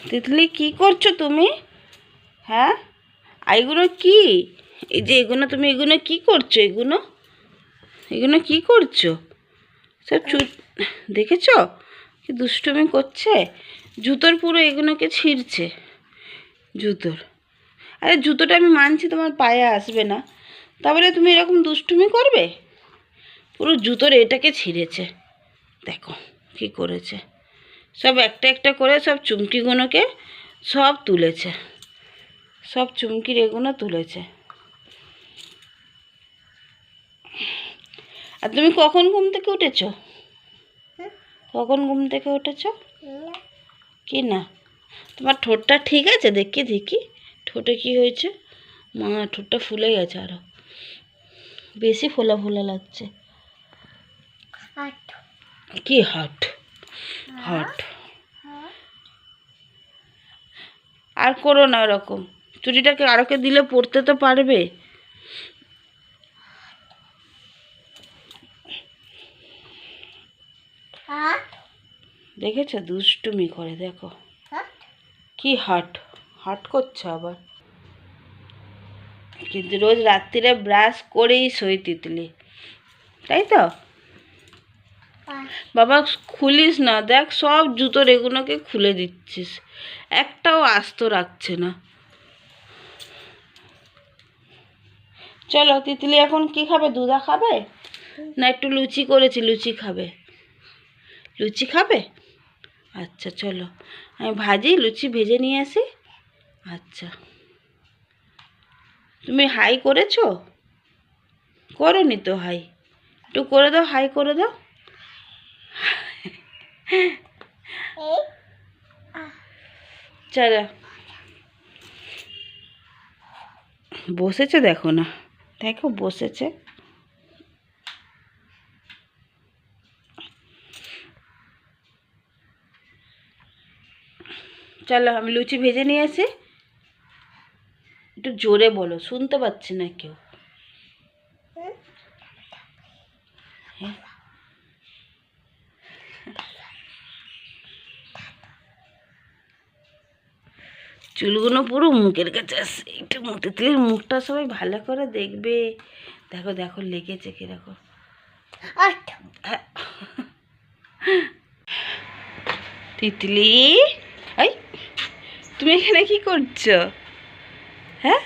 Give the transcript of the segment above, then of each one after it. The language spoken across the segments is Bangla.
তিতলি কি করছো তুমি? হ্যাঁ, এগুলো কি? এই যে এগুলো তুমি এগুলো কি করছো? এগুলো এগুলো কি করছো? সব দেখেছো কি দুষ্টুমি করছে? জুতোর পুরো এগুলোকে ছিঁড়ছে জুতোর। আরে জুতোটা আমি মানছি তোমার পায়ে আসবে না, তারপরে তুমি এরকম দুষ্টুমি করবে? পুরো জুতোর এটাকে ছিঁড়েছে। দেখো কি করেছে, সব একটা একটা করে সব চুমকিগুলোকে সব তুলেছে, সব চুমকির এগুলো তুলেছে। আর তুমি কখন ঘুম থেকে উঠেছো? কখন ঘুম থেকে উঠেছো? কি না? তোমার ঠোঁটটা ঠিক আছে? দেখি দেখি ঠোঁটে কি হয়েছে। মা, ঠোঁটটা ফুলে গেছে, আরো বেশি ফোলা ফোলা লাগছে। কি হাট হাট? আর করো না ওরকম। চুড়িটাকে আরোকে দিলে পড়তে তো পারবে। দেখেছো দুষ্টুমি করে? দেখো কি হাট হাট করছে আবার। কিন্তু রোজ রাত্রিরে ব্রাশ করেই শোয় তিতলি, তাই তো? বাবা খুলিস না, দেখ সব জুতোর এগুলোকে খুলে দিচ্ছিস, একটাও আস্ত রাখছে না। চলো তিতলি এখন কি খাবে? দুধা খাবে না একটু লুচি করেছি, লুচি খাবে? লুচি খাবে? আচ্ছা চলো আমি ভাজি, লুচি ভেজে নিয়ে আসি। আচ্ছা, তুমি হাই করেছো? করোনি তো হাই, একটু করে দাও, হাই করে দাও। চলো বসেছে, দেখো না, দেখো বসেছে। চলো আমি লুচি ভেজে নিয়ে আসি। একটু জোরে বলো, শুনতে পাচ্ছি না কেউ। হ্যাঁ, চুলগুলো পুরো মুখের কাছে আসছে, একটু তিতলির মুখটা সবাই ভালো করে দেখবে। দেখো দেখো লেগেছে কিরকম। তিতলি, এই তুমি এখানে কি করছো? হ্যাঁ,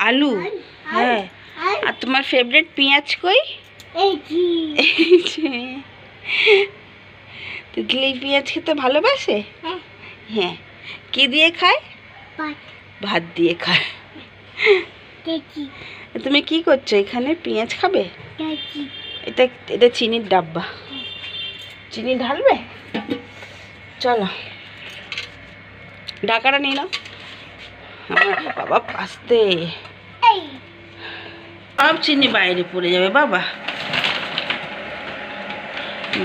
আলু? হ্যাঁ, আর তোমার ফেভারিট পেঁয়াজ কই? তিতলি পেঁয়াজ খেতে ভালোবাসে? হ্যাঁ। কি দিয়ে খায়? ভাত দিয়ে খায়। তুমি কি করছো এখানে? পেঁয়াজ খাবে? এটা এটা চিনির ডাব্বা, চিনি ঢালবে? চলো ঢাকাটা নিয়ে নাও। বাবা আস্তে, সব চিনি বাইরে পড়ে যাবে বাবা।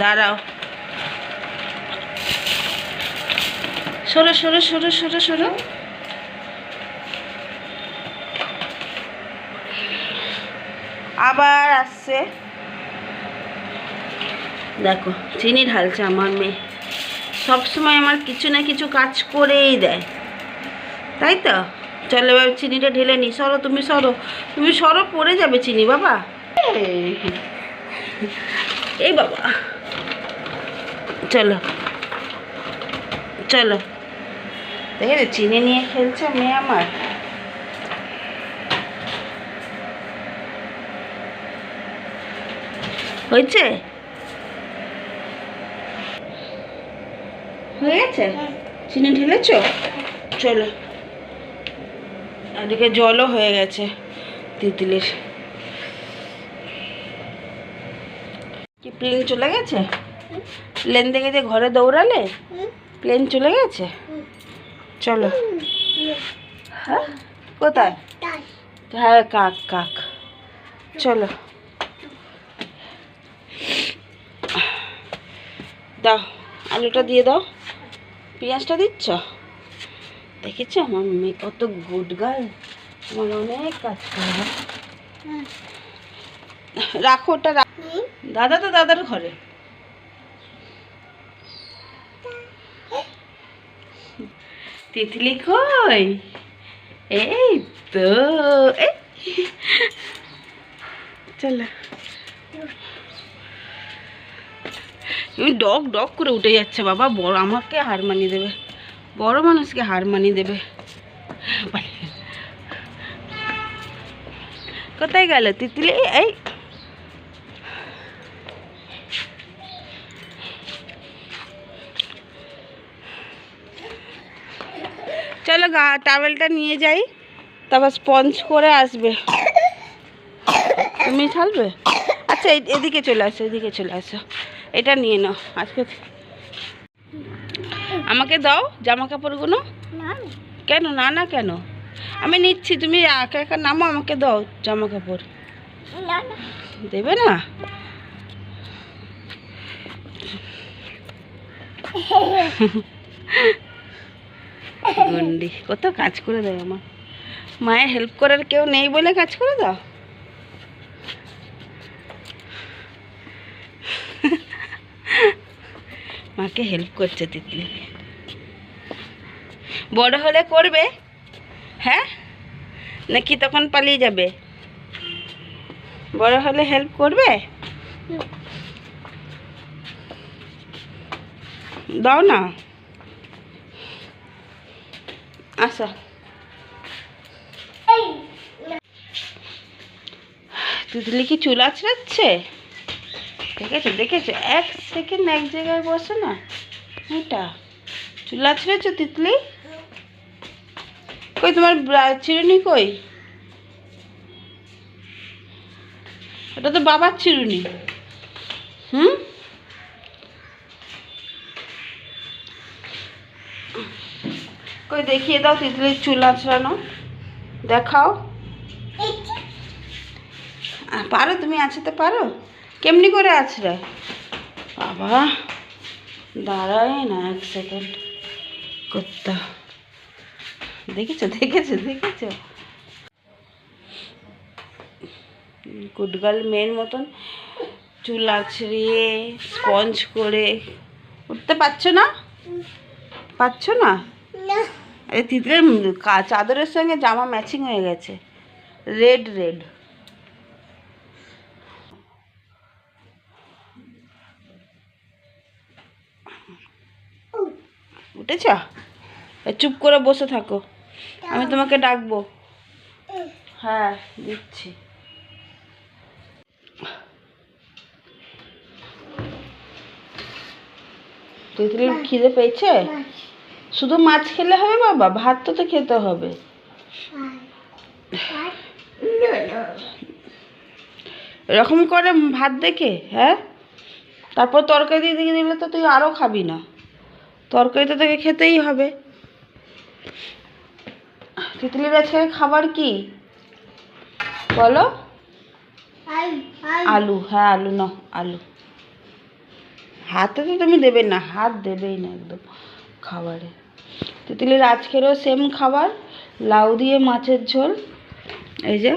দাঁড়াও, সরো সরো সরো সরো সরো। আবার আসছে, দেখো চিনি ঢালছে আমার মেয়ে। সবসময় আমার কিছু না কিছু কাজ করেই দেয়, তাই তো? চলো এবার চিনিটা ঢেলে নি। সরো তুমি, সরো তুমি, সরো পড়ে যাবে চিনি বাবা। এই বাবা, চলো চলো। দেখে চিনি নিয়ে খেলছে মেয়ে আমার। হয়েছে? হয়ে গেছে? চিনি ঢেলেছ? চলো, এদিকে জলও হয়ে গেছে তিতলির। কি প্লেন চলে গেছে? প্লেন দেখে যে ঘরে দৌড়ালে, প্লেন চলে গেছে। চলো। হ্যাঁ, কোথায়? হ্যাঁ কাক কাক। চলো দাও, আলুটা দিয়ে দাও। পেঁয়াজটা দিচ্ছ? দেখেছো আমার মেয়ে কত গুড গার্ল, আমার অনেক কাজ করবে। রাখো ওটা, দাদা তো দাদার ঘরে। তিতলি কই? এই তো, এই চলো। তুমি ডগ ডগ করে উঠে যাচ্ছে বাবা, বড় আমাকে হার মানিয়ে দেবে, বড় মানুষকে হার মানিয়ে দেবে। কোথায় গেল তিতলি? এই চলো টাওয়েলটা নিয়ে যাই, তারপর স্পঞ্জ করে আসবে। তুমি ছাড়বে? আচ্ছা এদিকে চলে আসো, এদিকে চলে আসো, এটা নিয়ে নাও। আজকে আমাকে দাও জামা কাপড়গুলো। কেন না? না কেন? আমি নিচ্ছি, তুমি একা একা নামো, আমাকে দাও জামা কাপড়। দেবে না? গুন্ডি কত কাজ করে দেয় আমার। মায়ের হেল্প করার কেউ নেই বলে কাজ করে দাও। মাকে হেল্প করছে তিতলি। বড় হলে করবে? হ্যাঁ, নাকি তখন পালিয়ে যাবে? বড় হলে হেল্প করবে? দাও না, আসো। তিতলি কি চুল আঁচড়াচ্ছে? দেখেছো দেখেছো, এক সেকেন্ড এক জায়গায় বসে না। এটা চুল আঁচড়েছো তিতলি? কই তোমার চিরুনি কই? ওটা তো বাবার চিরুনি। কই দেখিয়ে দাও তিতলির চুল আঁচড়ানো, দেখাও। পারো তুমি আঁচড়াতে পারো? কেমনি করে আঁচড়ায় বাবা? দাঁড়ায় না এক সেকেন্ড, করতে। দেখেছো দেখেছো দেখেছো, গুড গার্ল মেয়ের মতন চুল আঁচড়িয়ে স্পঞ্জ করে উঠতে পারছো না? পারছো না? আরে তিতলির চাদরের সঙ্গে জামা ম্যাচিং হয়ে গেছে, রেড রেড। উঠেছ? চুপ করে বসে থাকো, আমি তোমাকে ডাকবো। হ্যাঁ দিচ্ছি। তিতলির খিদে পেয়েছে? শুধু মাছ খেলে হবে বাবা? ভাত তো খেতে হবে। এরকম করে ভাত দেখে, হ্যাঁ, তারপর তরকারি দিয়ে দিলে তো তুই আরও খাবি না, তরকারি তো তোকে খেতেই হবে। তিতলির আজকে খাবার কি বলো? আলু। হ্যাঁ আলু নাও, আলু। হাতে তো তুমি দেবে না, হাত দেবেই না একদম খাবারে। তিতলির আজকেরও সেম খাবার, লাউ দিয়ে মাছের ঝোল। এই যে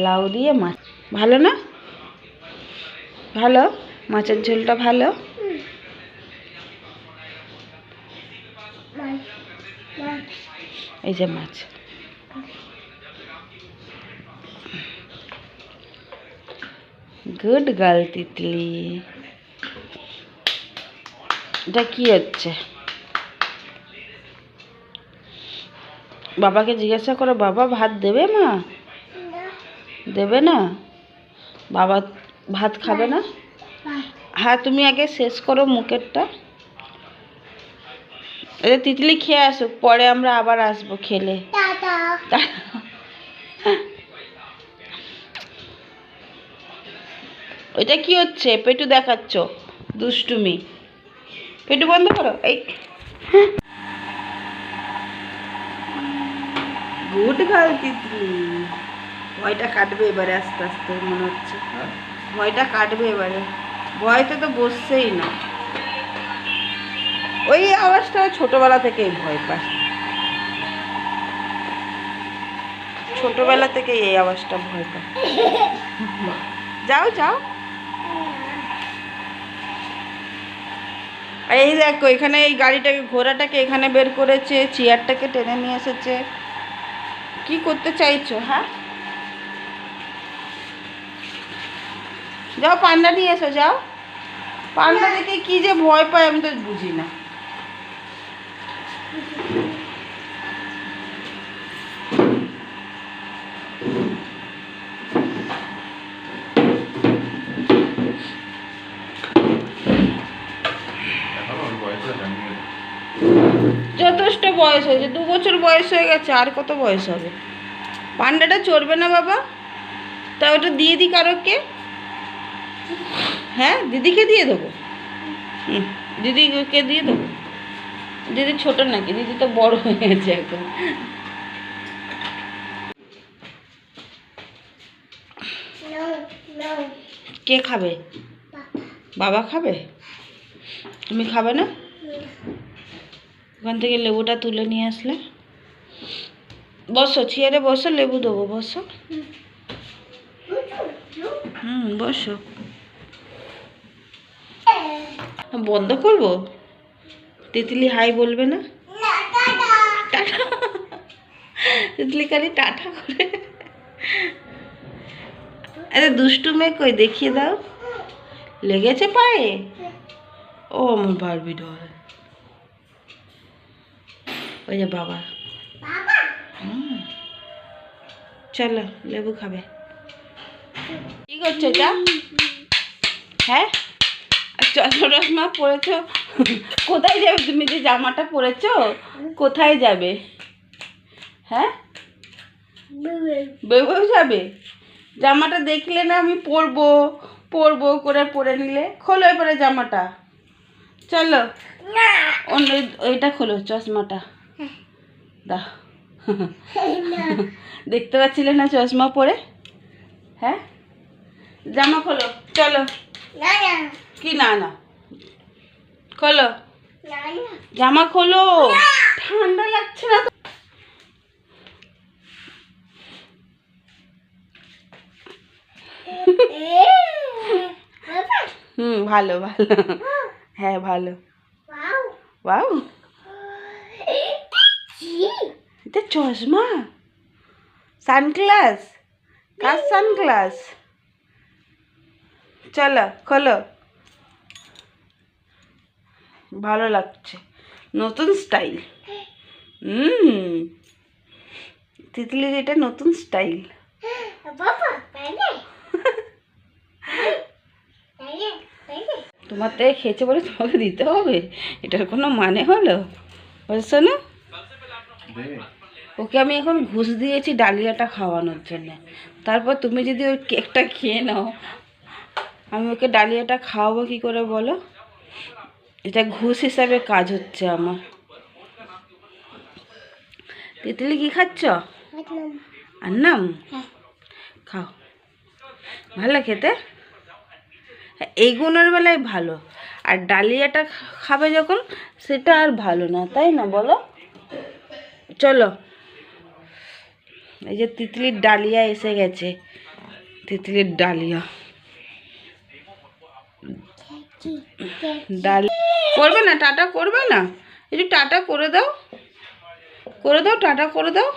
লাউ দিয়ে মাছ, ভালো না? ভালো, মাছের ঝোলটা ভালো। এই যে মাছ, গুড গার্ল তিতলি। এটা কি হচ্ছে? বাবাকে জিজ্ঞাসা করো, বাবা ভাত দেবে? মা দেবে না? বাবা ভাত খাবে না? হ্যাঁ তুমি আগে শেষ করো মুখেরটা। এই তিতলি খেয়ে আসুক, পরে আমরা আবার আসবো খেলে। ওইটা কি হচ্ছে? পেটু দেখাচ্ছ, দুষ্টুমি। পেটু বন্ধ করো। এই গুড গার্ল তিতলি। ভয়টা কাটবে এবারে, আস্তে আস্তে মনে হচ্ছে ভয়টা কাটবে এবারে। ভয়তে তো বসছেই না, ওই আওয়াজটা ছোটবেলা থেকেই ভয় পায়। ছোটবেলা থেকে এই আওয়াজটা ভয় পায়। যাও যাও। আর এই দেখো এখানে এই গাড়িটাকে ঘোড়াটাকে এখানে বের করেছে, চেয়ারটাকে টেনে নিয়ে এসেছে। কি করতে চাইছো? হ্যাঁ, যাও পান্ডা নিয়ে এসো, যাও। পান্ডা দেখে কি যে ভয় পায় আমি তো বুঝি না। যথেষ্ট বয়স হয়েছে, 2 বছর বয়স হয়ে গেছে, আর কত বয়স হবে? পান্ডাটা চড়বে না বাবা? তা ওটা দিয়ে দিই কারোকে। হ্যাঁ, দিদিকে দিয়ে দেবো। দিদিকে দিয়ে দেবো। দিদি ছোট নাকি? দিদি তো বড় হয়ে গেছে এখন। কে খাবে? বাবা খাবে? তুমি খাবে না? ওখান থেকে লেবুটা তুলে নিয়ে আসলে। বসো, চেয়ারে বসো, লেবু দেবো, বসো। বসো। বন্ধ করবো? তিতলি হাই বলবে না? টাটা। তিতলি খালি টাটা করে। আরে দুষ্টু মেয়ে কই, দেখিয়ে দাও। লেগেছে পায়ে? ও আমার বারবি ডল। ওই যে বাবা। চলো লেবু খাবে। কি করছো এটা? হ্যাঁ, চশমা পরেছো? কোথায় যাবে তুমি? যে জামাটা পরেছো কোথায় যাবে? হ্যাঁ, বেউ যাবে? জামাটা দেখলে না আমি পরবো পরবো করে পরে নিলে। খোলো এবারে জামাটা, চলো। অন্য ওইটা খোলো, চশমাটা দাও। দেখতে পাচ্ছিলে না চশমা পরে? হ্যাঁ, জামা খোলো, চলো। কি না না? খোলো জামা, খোলো। ঠান্ডা লাগছে না তো? ভালো ভালো। হ্যাঁ ভালো। ওয়াও, এটা চশমা? সানগ্লাস? কার সানগ্লাস? চলো খোলো। ভালো লাগছে, নতুন স্টাইল। তিতলির এটা নতুন স্টাইল। তোমার থেকে খেয়েছে বলে তোমাকে দিতে হবে? এটার কোনো মানে হলো? বুঝছো না? ওকে আমি এখন ঘুষ দিয়েছি ডালিয়াটা খাওয়ানোর জন্য। তারপর তুমি যদি ওই কেকটা খেয়ে নাও, আমি ওকে ডালিয়াটা খাওয়াবো কি করে বলো? এটা ঘুষ হিসাবে কাজ হচ্ছে আমার। তিতলি কি খাচ্ছ? আন্নাম? খাও, ভালো খেতে। এই গুণের বেলায় ভালো, আর ডালিয়াটা খাবে যখন সেটা আর ভালো না, তাই না বলো? চলো, এই যে তিতলির ডালিয়া এসে গেছে। তিতলির ডালিয়া করবে না? টাটা করবে না? একটু টাটা করে দাও, করে দাও, টাটা করে দাও,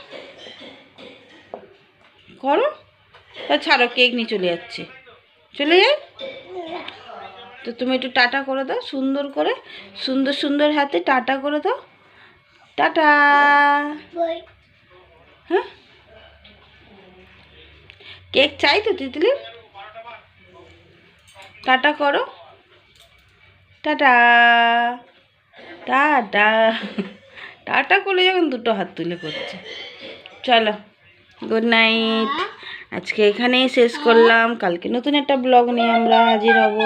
করো। ছাড়ো, কেক নিয়ে চলে যাচ্ছে, চলে যাই। তো তুমি একটু টাটা করে দাও সুন্দর করে, সুন্দর সুন্দর হাতে টাটা করে দাও। টাটা। হ্যাঁ, কেক চাই তো তিতলি? টাটা করো, টাটা। টাটা টাটা করে যখন দুটো হাত তুলে করছে। চলো, গুড নাইট। আজকে এখানেই শেষ করলাম, কালকে নতুন একটা ব্লগ নিয়ে আমরা হাজির হব।